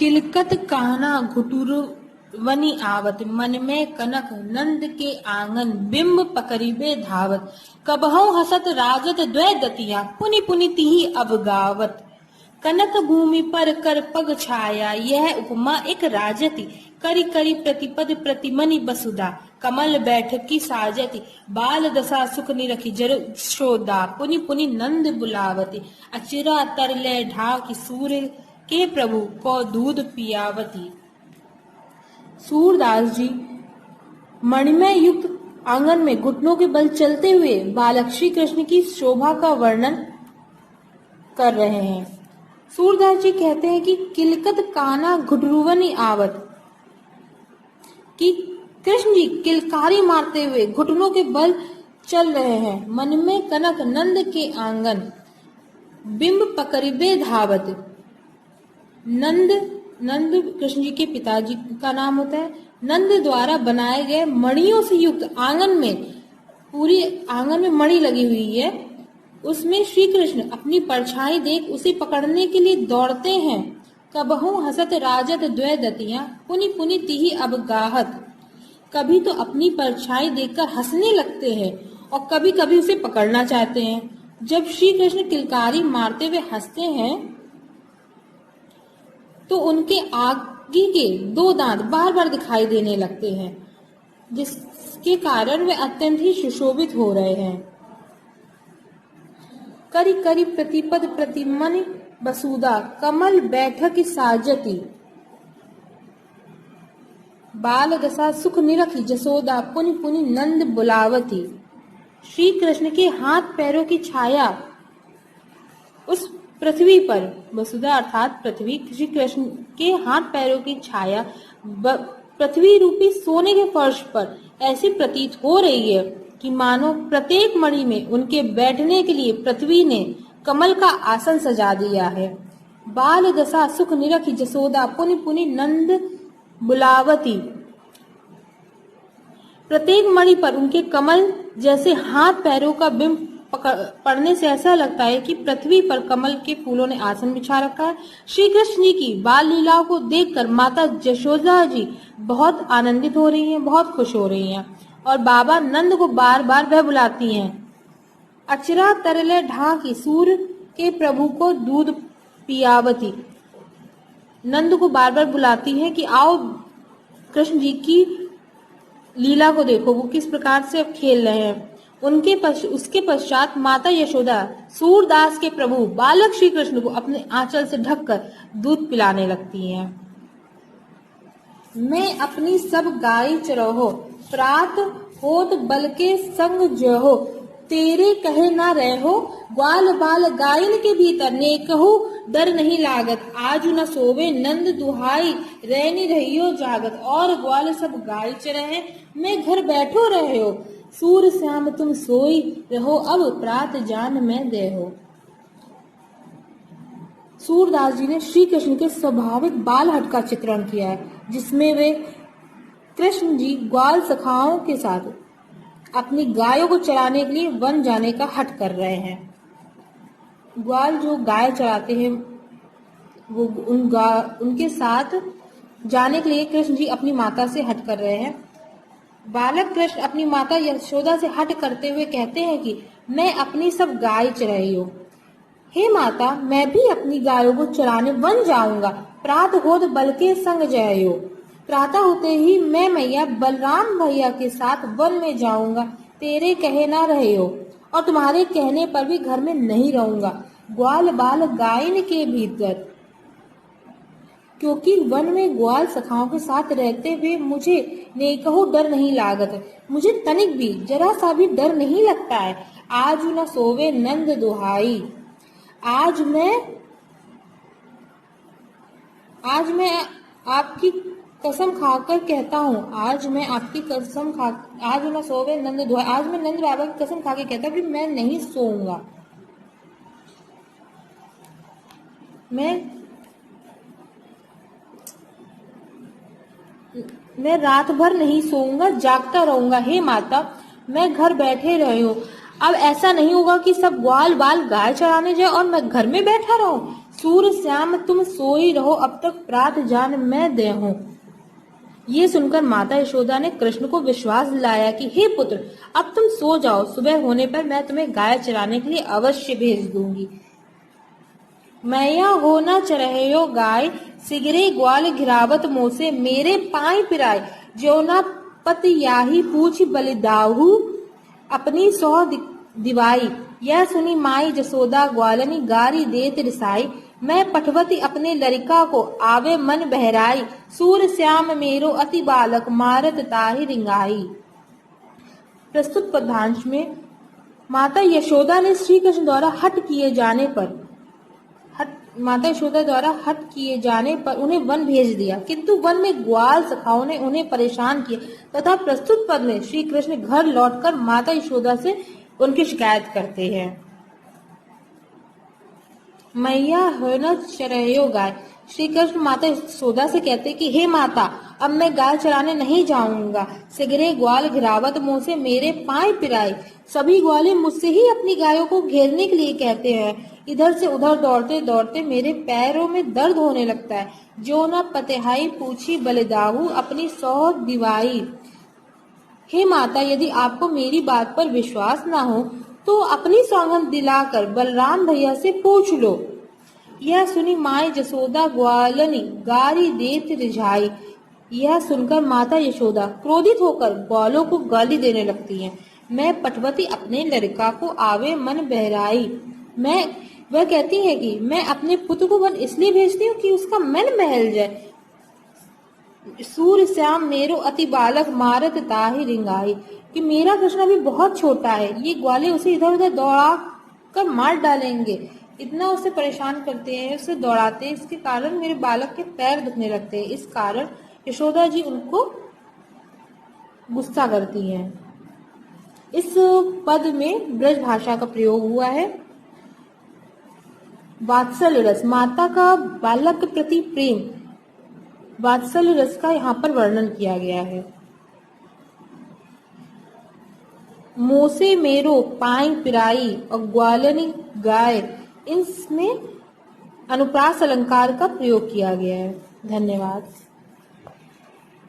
किलकत कान्हा घुटुरवनि आवत, मन में कनक नंद के आंगन, बिंब पकड़िबे धावत। कबहु हसत राजत द्वै दतिया, पुनि पुनि तिहि अवगावत। कनक भूमि पर कर पग छाया, यह उपमा एक राजति। करि करि प्रतिपद प्रतिमनि बसुधा, कमल बैठकी साजति। बाल दशा सुख निरखि जशोदा, पुनि पुनि नंद बुलावती। अचिरा तरले ढाकी सूर्य के प्रभु, को दूध पियावती। सूरदास जी मणिमय युक्त आंगन में घुटनों के बल चलते हुए बालक श्री कृष्ण की शोभा का वर्णन कर रहे हैं। सूरदास जी कहते हैं कि किलकत कान्हा घुटुरवनि आवत, कि कृष्ण जी किलकारी मारते हुए घुटनों के बल चल रहे हैं। मन में कनक नंद के आंगन, बिंब पकड़िबे धावत। नंद कृष्ण जी के पिताजी का नाम होता है। नंद द्वारा बनाए गए मणियों से युक्त आंगन में, पूरी आंगन में मणि लगी हुई है, उसमें श्री कृष्ण अपनी परछाई देख उसे पकड़ने के लिए दौड़ते हैं। कबहु हसत राजत द्वै दतिया, पुनि पुनि तिहि अवगाहत। कभी तो अपनी परछाई देखकर हंसने लगते हैं और कभी कभी उसे पकड़ना चाहते हैं। जब श्री कृष्ण किलकारी मारते हुए हंसते हैं तो उनके आगे के दो दांत बार बार दिखाई देने लगते हैं, जिसके कारण वे अत्यंत ही सुशोभित हो रहे हैं। करि करि प्रतिपद प्रतिमनि बसुधा, कमल बैठक साजति। बाल दशा सुख निरखि जसोदा, पुनि पुनि नंद बुलावती। श्री कृष्ण के हाथ पैरों की छाया उस पृथ्वी पर, वसुधा अर्थात पृथ्वी, श्री कृष्ण के हाथ पैरों की छाया पृथ्वी रूपी सोने के फर्श पर ऐसी प्रतीत हो रही है कि मानो प्रत्येक मणि में उनके बैठने के लिए पृथ्वी ने कमल का आसन सजा दिया है। बाल दशा सुख निरखि जसोदा, पुनि पुनि नंद बुलावती। प्रत्येक मणि पर उनके कमल जैसे हाथ पैरों का बिंब पड़ने से ऐसा लगता है कि पृथ्वी पर कमल के फूलों ने आसन बिछा रखा है। श्री कृष्ण जी की बाल लीलाओं को देखकर माता जशोदा जी बहुत आनंदित हो रही हैं, बहुत खुश हो रही हैं और बाबा नंद को बार बार वह बुलाती हैं। अचरा तरले ढाकी सूर्य के प्रभु को दूध पियावती। नंद को बार बार बुलाती है कि आओ कृष्ण जी की लीला को देखो, वो किस प्रकार से अब खेल रहे हैं। उसके पश्चात माता यशोदा सूरदास के प्रभु बालक श्री कृष्ण को अपने आंचल से ढककर दूध पिलाने लगती हैं। मैं अपनी सब गाय चरहो, प्रात होत बल के संग जहो। तेरे कहे ना रहो, ग्वाल बाल गायन के भीतर ने कहू डर नहीं लागत। आज न सोवे नंद दुहाई, रहनी रहियो जागत। और ग्वाल सब गाय चरहे, मैं घर बैठो रहे हो। सूर श्याम तुम सोई रहो, अब प्रात जान में देहो। सूरदास जी ने श्री कृष्ण के स्वाभाविक बाल हट का चित्रण किया है, जिसमें वे कृष्ण जी ग्वाल सखाओं के साथ अपनी गायों को चराने के लिए वन जाने का हट कर रहे हैं। ग्वाल जो गाय चराते हैं वो उनके साथ जाने के लिए कृष्ण जी अपनी माता से हट कर रहे हैं। बालक कृष्ण अपनी माता यशोदा से हट करते हुए कहते हैं कि मैं अपनी सब गाय चराई हूँ। हे माता, मैं भी अपनी गायों को चराने वन जाऊंगा। प्रात होत बल के संग जायो। प्रातः होते ही मैं मैया बलराम भैया के साथ वन में जाऊंगा। तेरे कहे ना रहे हो, और तुम्हारे कहने पर भी घर में नहीं रहूंगा। ग्वाल बाल गायन के भीतर, क्योंकि वन में ग्वाल सखाओं के साथ रहते हुए मुझे नेकहु डर नहीं लागत। मुझे तनिक भी, जरा सा भी डर नहीं लगता है। आज न सोवे नंद दुहाई। आज मैं आपकी कसम खाकर कहता हूँ, आज मैं न सोवे नंद दुहाई। आज मैं नंद बाबा की कसम खा के कहता हूँ कि मैं नहीं सोऊंगा। मैं रात भर नहीं सोऊंगा, जागता रहूंगा। हे माता, मैं घर बैठे रही हूँ। अब ऐसा नहीं होगा कि सब ग्वाल बाल गाय चराने जाए और मैं घर में बैठा रहूं। सूरश्याम तुम सोई रहो, अब तक प्रात जान मैं दे हूं। ये सुनकर माता यशोदा ने कृष्ण को विश्वास दिलाया कि हे पुत्र, अब तुम सो जाओ, सुबह होने पर मैं तुम्हें गाय चराने के लिए अवश्य भेज दूंगी। मैया हो न चरहयो गाय, सिगरे ग्वाल घिरावत मोसे, मेरे पाई पिराय जो न पत याही पूछ बलिदाहू, अपनी सौ दिवाई। यह सुनी माई जसोदा ग्वालनी, गारी देत रिसाई, मैं पठवती अपने लड़का को, आवे मन बहराई, सूर श्याम मेरो अति बालक, मारत ताहि रिंगाई। प्रस्तुत पद्यांश में माता यशोदा ने श्री कृष्ण द्वारा हट किए जाने पर उन्हें वन भेज दिया, किंतु वन में ग्वाल सखाओं ने उन्हें परेशान किया तथा प्रस्तुत पद में श्री कृष्ण घर लौटकर माता यशोदा से उनकी शिकायत करते हैं। मैया हो न चरहयो गाय, श्री कृष्ण माता यशोदा से कहते कि हे माता, अब मैं गाय चराने नहीं जाऊंगा। सिगरे ग्वाल घिरावत मुंह से, मेरे पांव पिराए, सभी ग्वाले मुझसे ही अपनी गायों को घेरने के लिए कहते हैं। इधर से उधर दौड़ते दौड़ते मेरे पैरों में दर्द होने लगता है। जो न पतेहाई पूछी बलिदाहू, अपनी सौ दिवाई। हे माता, यदि आपको मेरी बात पर विश्वास न हो तो अपनी सौगंध दिलाकर बलराम भैया से पूछ लो। यह सुनी माई जसोदा ग्वालनी, गारी देत रिझाई। यह सुनकर माता यशोदा क्रोधित होकर ग्वालों को गाली देने लगती हैं। मैं पटवती अपने लड़का को, आवे मन बहराई। वह कहती है कि मैं अपने पुत्र को वन इसलिए भेजती हूँ कि उसका मन बहल जाए। सूर श्याम मेरो अति बालक, मारत ताहि रिंगाई, कि मेरा कृष्ण अभी बहुत छोटा है, ये ग्वाले उसे इधर उधर दौड़ा कर मार डालेंगे। इतना उसे परेशान करते हैं, उसे दौड़ाते हैं, इसके कारण मेरे बालक के पैर दुखने लगते हैं। इस कारण यशोदा जी उनको गुस्सा करती हैं। इस पद में ब्रज भाषा का प्रयोग हुआ है। वात्सल्य रस, माता का बालक के प्रति प्रेम, वात्सल्य रस का यहाँ पर वर्णन किया गया है। मोसे मेरो पाई पिराई और ग्वालनी गाय, इसमें अनुप्रास अलंकार का प्रयोग किया गया है। धन्यवाद।